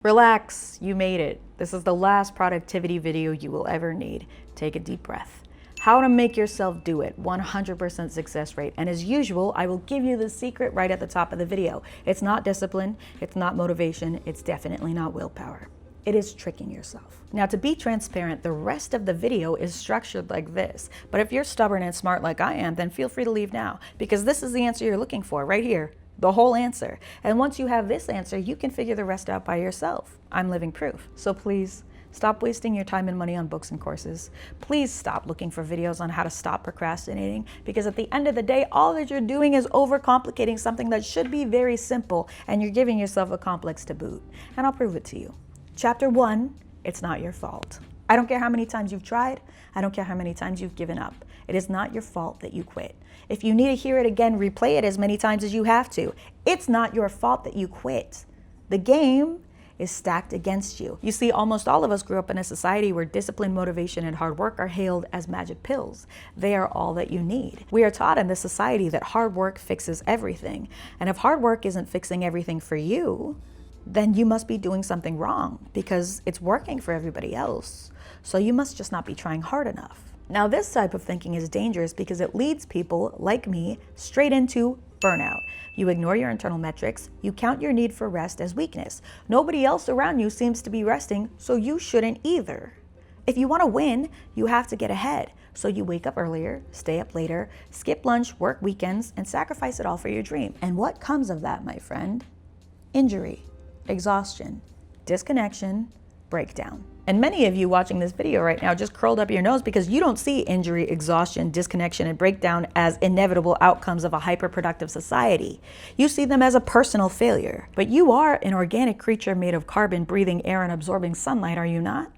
Relax, you made it. This is the last productivity video you will ever need. Take a deep breath. How to make yourself do it, 100% success rate. And as usual, I will give you the secret right at the top of the video. It's not discipline, it's not motivation, it's definitely not willpower. It is tricking yourself. Now, to be transparent, the rest of the video is structured like this. But if you're stubborn and smart like I am, then feel free to leave now, because this is the answer you're looking for right here. The whole answer. And once you have this answer, you can figure the rest out by yourself. I'm living proof. So please stop wasting your time and money on books and courses. Please stop looking for videos on how to stop procrastinating, because at the end of the day, all that you're doing is overcomplicating something that should be very simple, and you're giving yourself a complex to boot. And I'll prove it to you. Chapter 1, it's not your fault. I don't care how many times you've tried. I don't care how many times you've given up. It is not your fault that you quit. If you need to hear it again, replay it as many times as you have to. It's not your fault that you quit. The game is stacked against you. You see, almost all of us grew up in a society where discipline, motivation, and hard work are hailed as magic pills. They are all that you need. We are taught in this society that hard work fixes everything. And if hard work isn't fixing everything for you, then you must be doing something wrong, because it's working for everybody else. So you must just not be trying hard enough. Now, this type of thinking is dangerous because it leads people like me straight into burnout. You ignore your internal metrics. You count your need for rest as weakness. Nobody else around you seems to be resting, so you shouldn't either. If you want to win, you have to get ahead. So you wake up earlier, stay up later, skip lunch, work weekends, and sacrifice it all for your dream. And what comes of that, my friend? Injury, exhaustion, disconnection, breakdown. And many of you watching this video right now just curled up your nose because you don't see injury, exhaustion, disconnection, and breakdown as inevitable outcomes of a hyperproductive society. You see them as a personal failure. But you are an organic creature made of carbon, breathing air, and absorbing sunlight, are you not?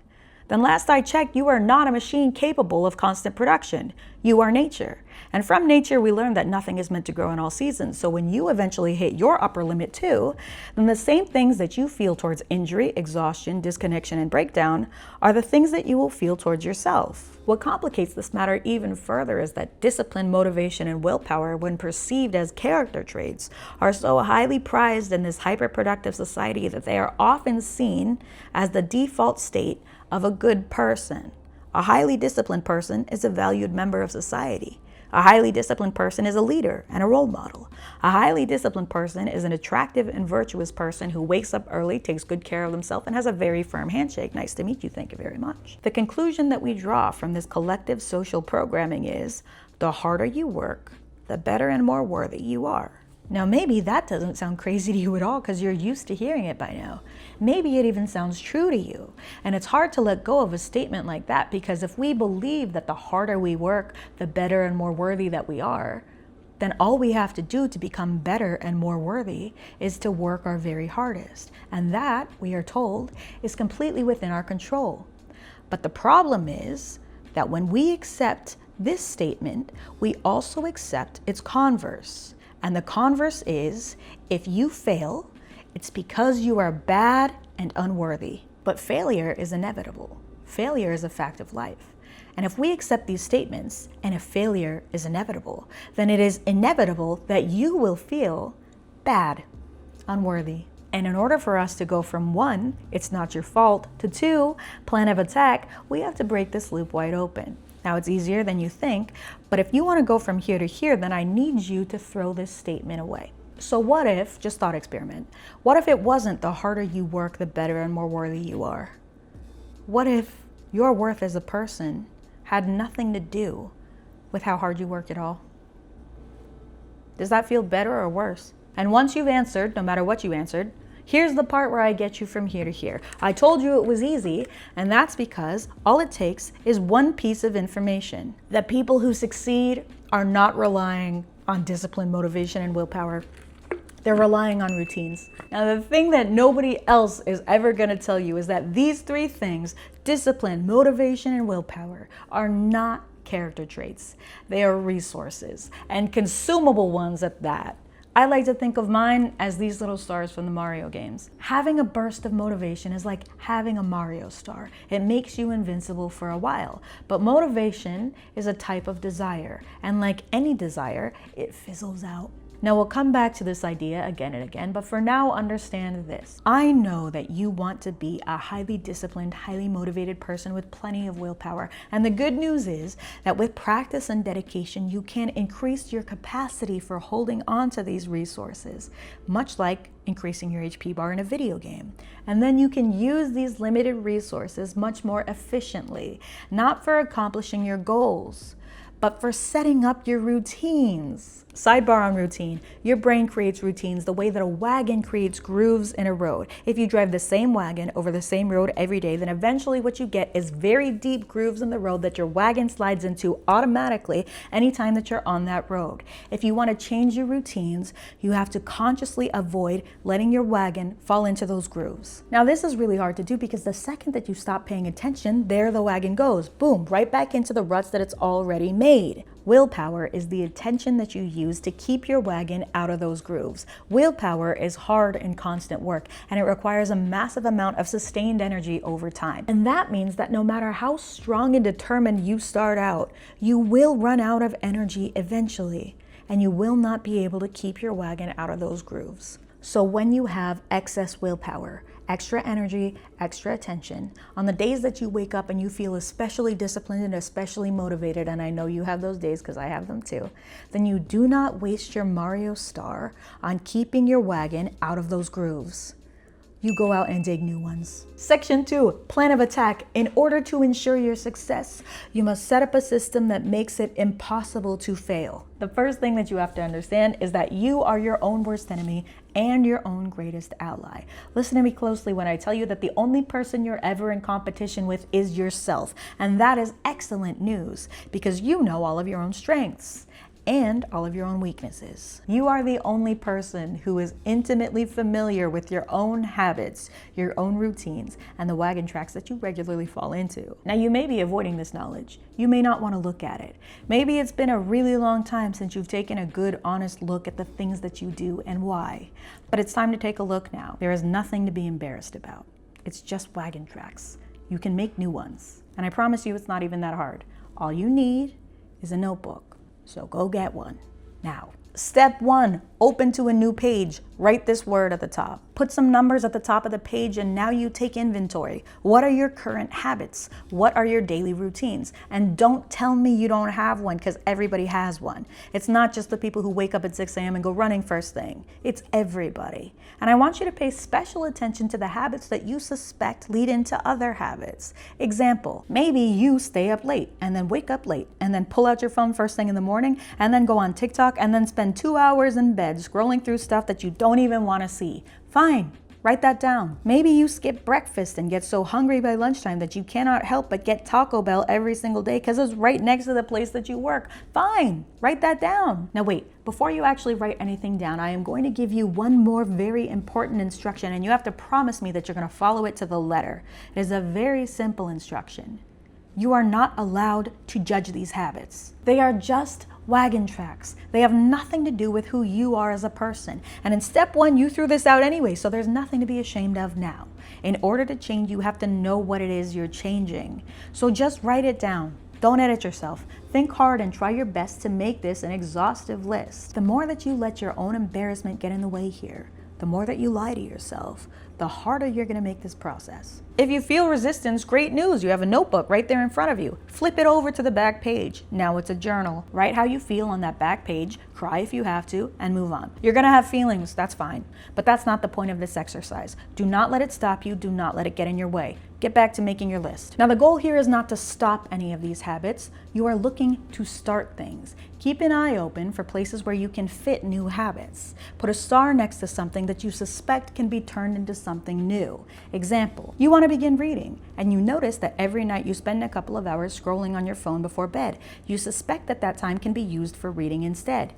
Then last I checked, you are not a machine capable of constant production. You are nature. And from nature, we learned that nothing is meant to grow in all seasons. So when you eventually hit your upper limit too, then the same things that you feel towards injury, exhaustion, disconnection, and breakdown are the things that you will feel towards yourself. What complicates this matter even further is that discipline, motivation, and willpower, when perceived as character traits, are so highly prized in this hyperproductive society that they are often seen as the default state of a good person. A highly disciplined person is a valued member of society. A highly disciplined person is a leader and a role model. A highly disciplined person is an attractive and virtuous person who wakes up early, takes good care of himself, and has a very firm handshake. Nice to meet you, thank you very much. The conclusion that we draw from this collective social programming is, the harder you work, the better and more worthy you are. Now, maybe that doesn't sound crazy to you at all because you're used to hearing it by now. Maybe it even sounds true to you. And it's hard to let go of a statement like that, because if we believe that the harder we work, the better and more worthy that we are, then all we have to do to become better and more worthy is to work our very hardest. And that, we are told, is completely within our control. But the problem is that when we accept this statement, we also accept its converse. And the converse is, if you fail, it's because you are bad and unworthy. But failure is inevitable. Failure is a fact of life. And if we accept these statements, and if failure is inevitable, then it is inevitable that you will feel bad, unworthy. And in order for us to go from 1, it's not your fault, to 2, plan of attack, we have to break this loop wide open. Now, it's easier than you think, but if you want to go from here to here, then I need you to throw this statement away. So what if, just thought experiment, what if it wasn't the harder you work, the better and more worthy you are? What if your worth as a person had nothing to do with how hard you work at all? Does that feel better or worse? And once you've answered, no matter what you answered, here's the part where I get you from here to here. I told you it was easy, and that's because all it takes is one piece of information. That people who succeed are not relying on discipline, motivation, and willpower. They're relying on routines. Now, the thing that nobody else is ever gonna tell you is that these 3 things, discipline, motivation, and willpower, are not character traits. They are resources, and consumable ones at that. I like to think of mine as these little stars from the Mario games. Having a burst of motivation is like having a Mario star. It makes you invincible for a while. But motivation is a type of desire. And like any desire, it fizzles out. Now we'll come back to this idea again and again, but for now, understand this. I know that you want to be a highly disciplined, highly motivated person with plenty of willpower. And the good news is that with practice and dedication, you can increase your capacity for holding on to these resources, much like increasing your HP bar in a video game. And then you can use these limited resources much more efficiently, not for accomplishing your goals, but for setting up your routines. Sidebar on routine. Your brain creates routines the way that a wagon creates grooves in a road. If you drive the same wagon over the same road every day, then eventually what you get is very deep grooves in the road that your wagon slides into automatically anytime that you're on that road. If you want to change your routines, you have to consciously avoid letting your wagon fall into those grooves. Now this is really hard to do because the second that you stop paying attention, there the wagon goes. Boom, right back into the ruts that it's already made. Willpower is the attention that you use to keep your wagon out of those grooves. Willpower is hard and constant work, and it requires a massive amount of sustained energy over time. And that means that no matter how strong and determined you start out, you will run out of energy eventually, and you will not be able to keep your wagon out of those grooves. So when you have excess willpower, extra energy, extra attention, on the days that you wake up and you feel especially disciplined and especially motivated, and I know you have those days because I have them too, then you do not waste your Mario star on keeping your wagon out of those grooves. You go out and dig new ones. Section 2, plan of attack. In order to ensure your success, you must set up a system that makes it impossible to fail. The first thing that you have to understand is that you are your own worst enemy and your own greatest ally. Listen to me closely when I tell you that the only person you're ever in competition with is yourself. And that is excellent news because you know all of your own strengths and all of your own weaknesses. You are the only person who is intimately familiar with your own habits, your own routines, and the wagon tracks that you regularly fall into. Now, you may be avoiding this knowledge. You may not want to look at it. Maybe it's been a really long time since you've taken a good, honest look at the things that you do and why. But it's time to take a look now. There is nothing to be embarrassed about. It's just wagon tracks. You can make new ones. And I promise you it's not even that hard. All you need is a notebook. So go get one now. Step 1, open to a new page. Write this word at the top. Put some numbers at the top of the page and now you take inventory. What are your current habits? What are your daily routines? And don't tell me you don't have one because everybody has one. It's not just the people who wake up at 6 a.m. and go running first thing. It's everybody. And I want you to pay special attention to the habits that you suspect lead into other habits. Example, maybe you stay up late and then wake up late and then pull out your phone first thing in the morning and then go on TikTok and then spend 2 hours in bed scrolling through stuff that you don't even want to see. Fine, write that down. Maybe you skip breakfast and get so hungry by lunchtime that you cannot help but get Taco Bell every single day because it's right next to the place that you work. Fine, write that down. Now wait, before you actually write anything down, I am going to give you one more very important instruction and you have to promise me that you're going to follow it to the letter. It is a very simple instruction. You are not allowed to judge these habits. They are just wagon tracks. They have nothing to do with who you are as a person. And in step 1, you threw this out anyway, so there's nothing to be ashamed of now. In order to change, you have to know what it is you're changing. So just write it down. Don't edit yourself. Think hard and try your best to make this an exhaustive list. The more that you let your own embarrassment get in the way here, the more that you lie to yourself, the harder you're going to make this process. If you feel resistance, great news. You have a notebook right there in front of you. Flip it over to the back page. Now it's a journal. Write how you feel on that back page, cry if you have to, and move on. You're going to have feelings, that's fine. But that's not the point of this exercise. Do not let it stop you. Do not let it get in your way. Get back to making your list. Now the goal here is not to stop any of these habits. You are looking to start things. Keep an eye open for places where you can fit new habits. Put a star next to something that you suspect can be turned into something new. Example, you want to begin reading and you notice that every night you spend a couple of hours scrolling on your phone before bed. You suspect that that time can be used for reading instead.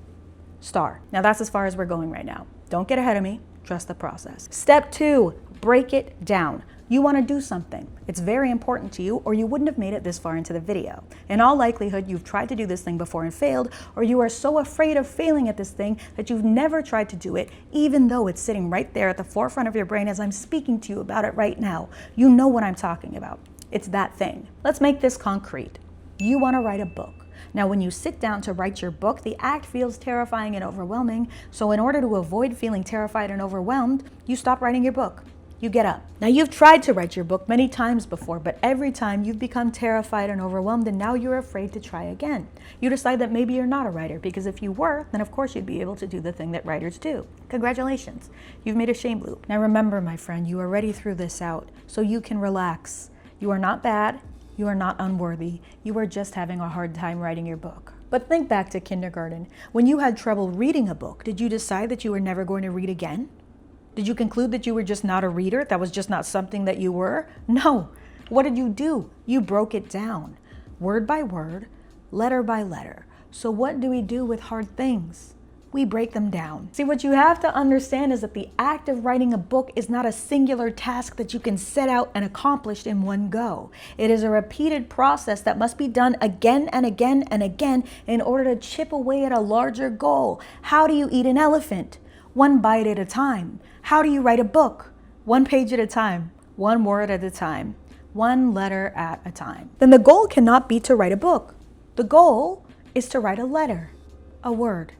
Star. Now that's as far as we're going right now. Don't get ahead of me. Trust the process. Step 2, break it down. You want to do something. It's very important to you or you wouldn't have made it this far into the video. In all likelihood, you've tried to do this thing before and failed, or you are so afraid of failing at this thing that you've never tried to do it, even though it's sitting right there at the forefront of your brain as I'm speaking to you about it right now. You know what I'm talking about. It's that thing. Let's make this concrete. You want to write a book. Now, when you sit down to write your book, the act feels terrifying and overwhelming. So in order to avoid feeling terrified and overwhelmed, you stop writing your book. You get up. Now, you've tried to write your book many times before, but every time you've become terrified and overwhelmed, and now you're afraid to try again. You decide that maybe you're not a writer, because if you were, then of course you'd be able to do the thing that writers do. Congratulations, you've made a shame loop. Now remember, my friend, you already threw this out, so you can relax. You are not bad, you are not unworthy, you are just having a hard time writing your book. But think back to kindergarten. When you had trouble reading a book, did you decide that you were never going to read again? Did you conclude that you were just not a reader? That was just not something that you were? No. What did you do? You broke it down, word by word, letter by letter. So what do we do with hard things? We break them down. See, what you have to understand is that the act of writing a book is not a singular task that you can set out and accomplish in one go. It is a repeated process that must be done again and again and again in order to chip away at a larger goal. How do you eat an elephant? One bite at a time. How do you write a book? One page at a time, one word at a time, one letter at a time. Then the goal cannot be to write a book. The goal is to write a letter, a word,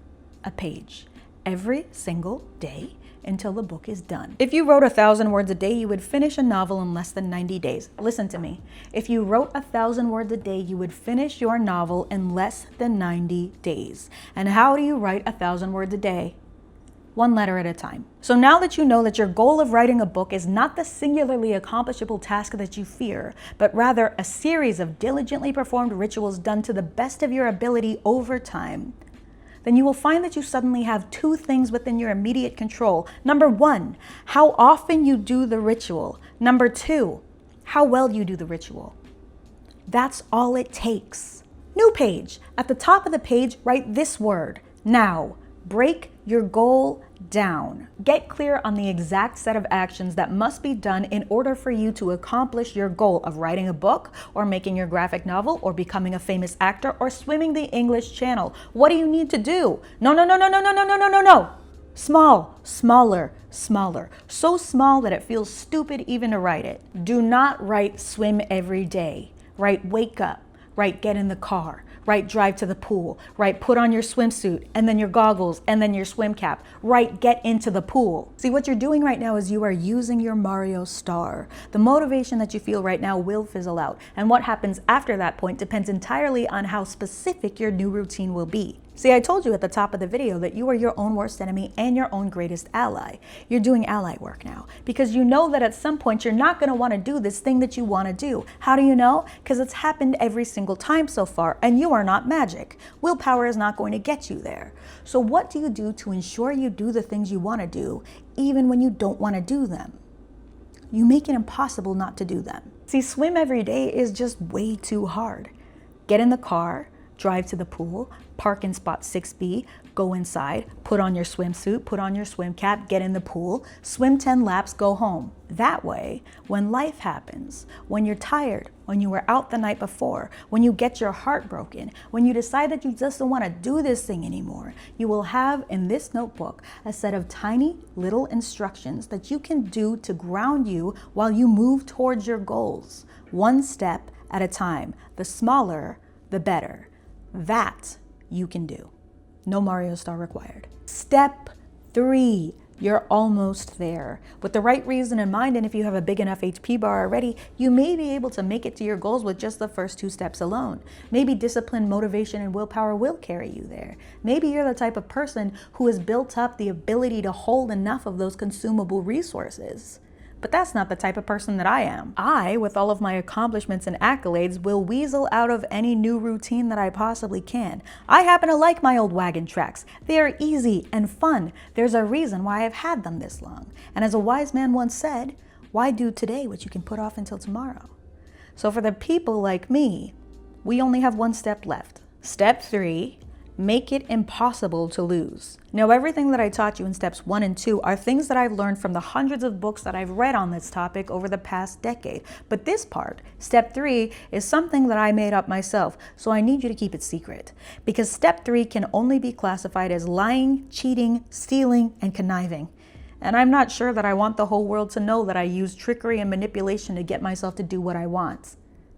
a page, every single day until the book is done. If you wrote 1,000 words a day, you would finish a novel in less than 90 days. Listen to me. If you wrote 1,000 words a day, you would finish your novel in less than 90 days. And how do you write 1,000 words a day? One letter at a time. So now that you know that your goal of writing a book is not the singularly accomplishable task that you fear, but rather a series of diligently performed rituals done to the best of your ability over time, then you will find that you suddenly have two things within your immediate control. Number one, how often you do the ritual. Number two, how well you do the ritual. That's all it takes. New page. At the top of the page, write this word, now. Break your goal down. Get clear on the exact set of actions that must be done in order for you to accomplish your goal of writing a book or making your graphic novel or becoming a famous actor or swimming the English Channel. What do you need to do? No. Small, smaller, smaller. So small that it feels stupid even to write it. Do not write swim every day. Write wake up. Write get in the car. Write drive to the pool. Write put on your swimsuit and then your goggles and then your swim cap. Write get into the pool. See, what you're doing right now is you are using your Mario star. The motivation that you feel right now will fizzle out. And what happens after that point depends entirely on how specific your new routine will be. See, I told you at the top of the video that you are your own worst enemy and your own greatest ally. You're doing ally work now because you know that at some point you're not going to want to do this thing that you want to do. How do you know? Because it's happened every single time so far, and you are not magic. Willpower is not going to get you there. So what do you do to ensure you do the things you want to do even when you don't want to do them? You make it impossible not to do them. See, swim every day is just way too hard. Get in the car, drive to the pool, park in spot 6B, go inside, put on your swimsuit, put on your swim cap, get in the pool, swim 10 laps, go home. That way, when life happens, when you're tired, when you were out the night before, when you get your heart broken, when you decide that you just don't want to do this thing anymore, you will have in this notebook a set of tiny little instructions that you can do to ground you while you move towards your goals, one step at a time. The smaller, the better. That you can do. No Mario star required. Step 3. You're almost there. With the right reason in mind, and if you have a big enough HP bar already, you may be able to make it to your goals with just the first 2 steps alone. Maybe discipline, motivation, and willpower will carry you there. Maybe you're the type of person who has built up the ability to hold enough of those consumable resources. But that's not the type of person that I am. I, with all of my accomplishments and accolades, will weasel out of any new routine that I possibly can. I happen to like my old wagon tracks. They are easy and fun. There's a reason why I've had them this long. And as a wise man once said, why do today what you can put off until tomorrow? So for the people like me, we only have 1 step left. Step 3. Make it impossible to lose. Now, everything that I taught you in steps 1 and 2 are things that I've learned from the hundreds of books that I've read on this topic over the past decade. But this part, step 3, is something that I made up myself, so I need you to keep it secret. Because step 3 can only be classified as lying, cheating, stealing, and conniving. And I'm not sure that I want the whole world to know that I use trickery and manipulation to get myself to do what I want.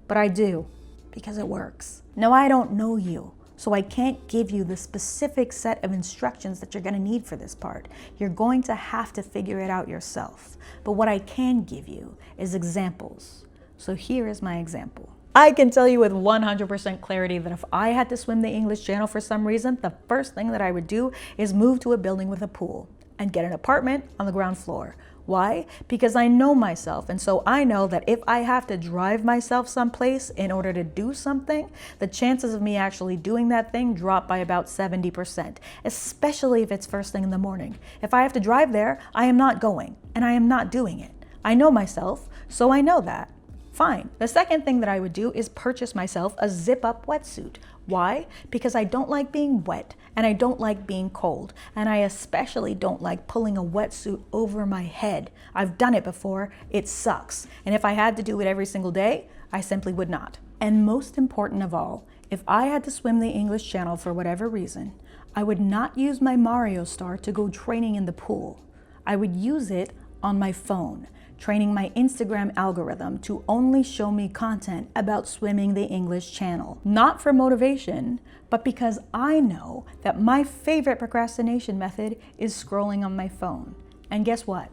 But I do, because it works. Now, I don't know you. So I can't give you the specific set of instructions that you're gonna need for this part. You're going to have to figure it out yourself. But what I can give you is examples. So here is my example. I can tell you with 100% clarity that if I had to swim the English Channel for some reason, the first thing that I would do is move to a building with a pool and get an apartment on the ground floor. Why? Because I know myself, and so I know that if I have to drive myself someplace in order to do something, the chances of me actually doing that thing drop by about 70%, especially if it's first thing in the morning. If I have to drive there, I am not going, and I am not doing it. I know myself, so I know that. Fine. The second thing that I would do is purchase myself a zip-up wetsuit. Why? Because I don't like being wet and I don't like being cold. And I especially don't like pulling a wetsuit over my head. I've done it before. It sucks. And if I had to do it every single day, I simply would not. And most important of all, if I had to swim the English Channel for whatever reason, I would not use my Mario Star to go training in the pool. I would use it on my phone, training my Instagram algorithm to only show me content about swimming the English Channel. Not for motivation, but because I know that my favorite procrastination method is scrolling on my phone. And guess what?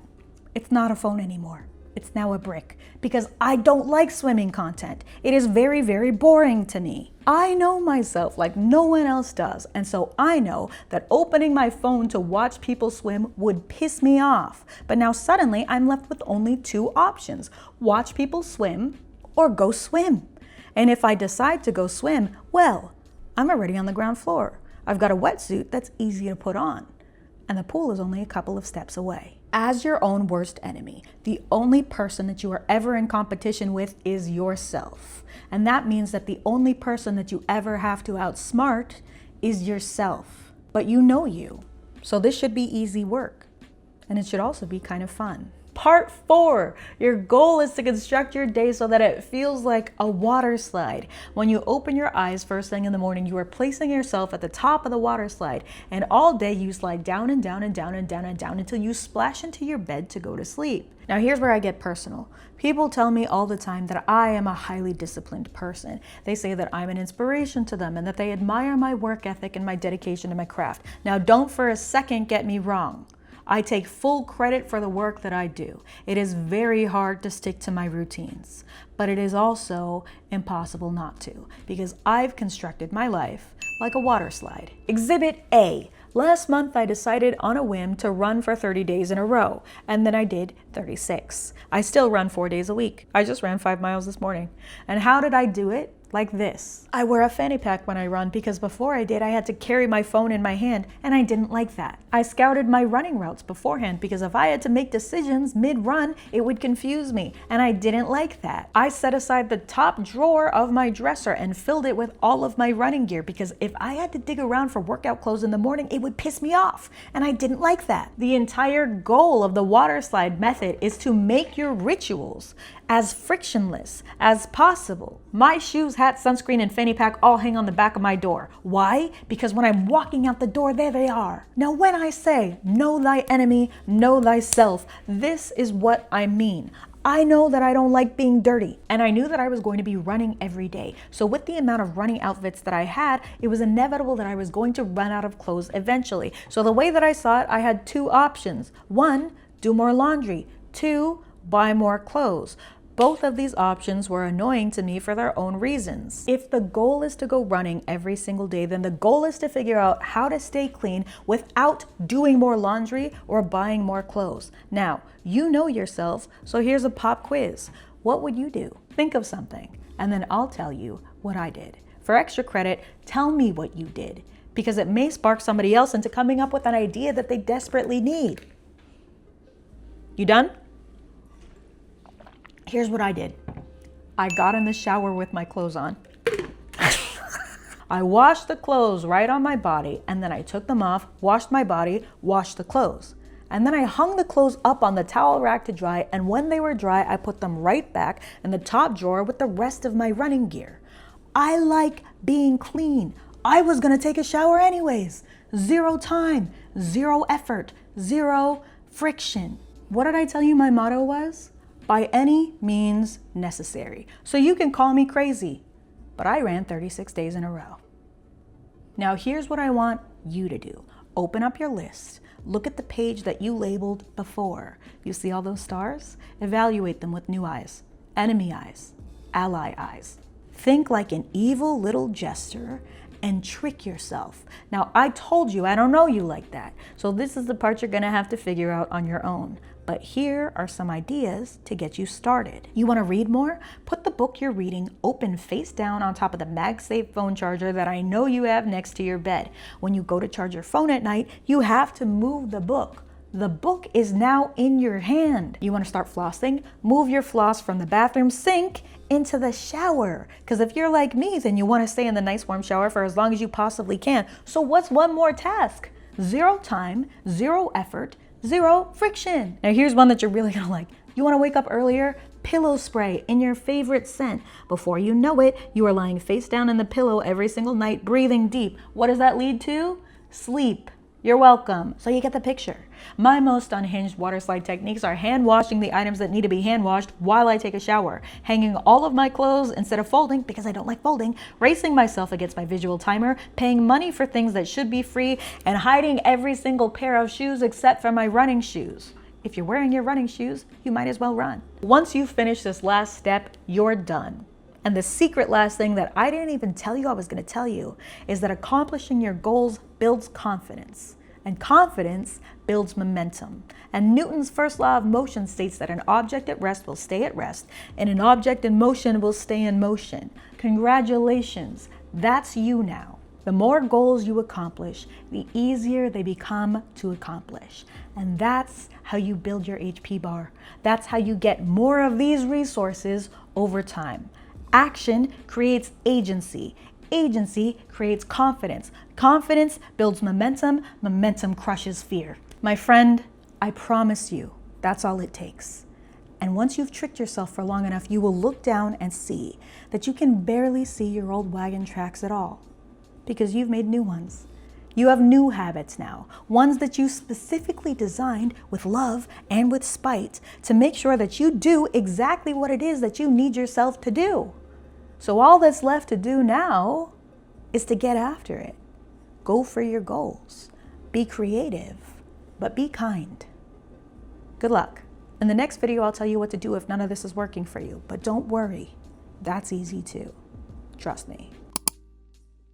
It's not a phone anymore. It's now a brick, because I don't like swimming content. It is very, very boring to me. I know myself like no one else does, and so I know that opening my phone to watch people swim would piss me off. But now suddenly I'm left with only two options: watch people swim or go swim. And if I decide to go swim, well, I'm already on the ground floor. I've got a wetsuit that's easy to put on, and the pool is only a couple of steps away. As your own worst enemy, the only person that you are ever in competition with is yourself. And that means that the only person that you ever have to outsmart is yourself. But you know you, so this should be easy work. And it should also be kind of fun. Part 4, your goal is to construct your day so that it feels like a water slide. When you open your eyes first thing in the morning, you are placing yourself at the top of the water slide, and all day you slide down and down and down and down and down until you splash into your bed to go to sleep. Now here's where I get personal. People tell me all the time that I am a highly disciplined person. They say that I'm an inspiration to them and that they admire my work ethic and my dedication to my craft. Now don't for a second get me wrong. I take full credit for the work that I do. It is very hard to stick to my routines, but it is also impossible not to, because I've constructed my life like a water slide. Exhibit A. Last month I decided on a whim to run for 30 days in a row, and then I did 36. I still run 4 days a week. I just ran 5 miles this morning. And how did I do it? Like this. I wear a fanny pack when I run because before I did, I had to carry my phone in my hand, and I didn't like that. I scouted my running routes beforehand because if I had to make decisions mid-run, it would confuse me, and I didn't like that. I set aside the top drawer of my dresser and filled it with all of my running gear because if I had to dig around for workout clothes in the morning, it would piss me off, and I didn't like that. The entire goal of the Waterslide method is to make your rituals as frictionless as possible. My shoes, hat, sunscreen, and fanny pack all hang on the back of my door. Why? Because when I'm walking out the door, there they are. Now when I say, know thy enemy, know thyself, this is what I mean. I know that I don't like being dirty, and I knew that I was going to be running every day. So with the amount of running outfits that I had, it was inevitable that I was going to run out of clothes eventually. So the way that I saw it, I had two options. 1, do more laundry. 2, buy more clothes. Both of these options were annoying to me for their own reasons. If the goal is to go running every single day, then the goal is to figure out how to stay clean without doing more laundry or buying more clothes. Now, you know yourself, so here's a pop quiz. What would you do? Think of something, and then I'll tell you what I did. For extra credit, tell me what you did, because it may spark somebody else into coming up with an idea that they desperately need. You done? Here's what I did. I got in the shower with my clothes on. I washed the clothes right on my body, and then I took them off, washed my body, washed the clothes. And then I hung the clothes up on the towel rack to dry, and when they were dry, I put them right back in the top drawer with the rest of my running gear. I like being clean. I was gonna take a shower anyways. 0 time, 0 effort, 0 friction. What did I tell you my motto was? By any means necessary. So you can call me crazy, but I ran 36 days in a row. Now here's what I want you to do. Open up your list. Look at the page that you labeled before. You see all those stars? Evaluate them with new eyes, enemy eyes, ally eyes. Think like an evil little jester and trick yourself. Now, I told you I don't know you like that, so this is the part you're gonna have to figure out on your own. But here are some ideas to get you started. You wanna read more? Put the book you're reading open face down on top of the MagSafe phone charger that I know you have next to your bed. When you go to charge your phone at night, you have to move the book. The book is now in your hand. You wanna start flossing? Move your floss from the bathroom sink into the shower. Because if you're like me, then you wanna stay in the nice warm shower for as long as you possibly can. So what's one more task? 0 time, 0 effort, 0 friction. Now here's one that you're really gonna like. You wanna wake up earlier? Pillow spray in your favorite scent. Before you know it, you are lying face down in the pillow every single night, breathing deep. What does that lead to? Sleep. You're welcome. So you get the picture. My most unhinged water slide techniques are hand washing the items that need to be hand washed while I take a shower, hanging all of my clothes instead of folding because I don't like folding, racing myself against my visual timer, paying money for things that should be free, and hiding every single pair of shoes except for my running shoes. If you're wearing your running shoes, you might as well run. Once you finish this last step, you're done. And the secret last thing that I didn't even tell you I was gonna tell you is that accomplishing your goals builds confidence. And confidence builds momentum. And Newton's first law of motion states that an object at rest will stay at rest, and an object in motion will stay in motion. Congratulations, that's you now. The more goals you accomplish, the easier they become to accomplish. And that's how you build your HP bar. That's how you get more of these resources over time. Action creates agency. Agency creates confidence. Confidence builds momentum. Momentum crushes fear. My friend, I promise you, that's all it takes. And once you've tricked yourself for long enough, you will look down and see that you can barely see your old wagon tracks at all because you've made new ones. You have new habits now, ones that you specifically designed with love and with spite to make sure that you do exactly what it is that you need yourself to do. So all that's left to do now is to get after it. Go for your goals. Be creative, but be kind. Good luck. In the next video, I'll tell you what to do if none of this is working for you. But don't worry, that's easy too. Trust me.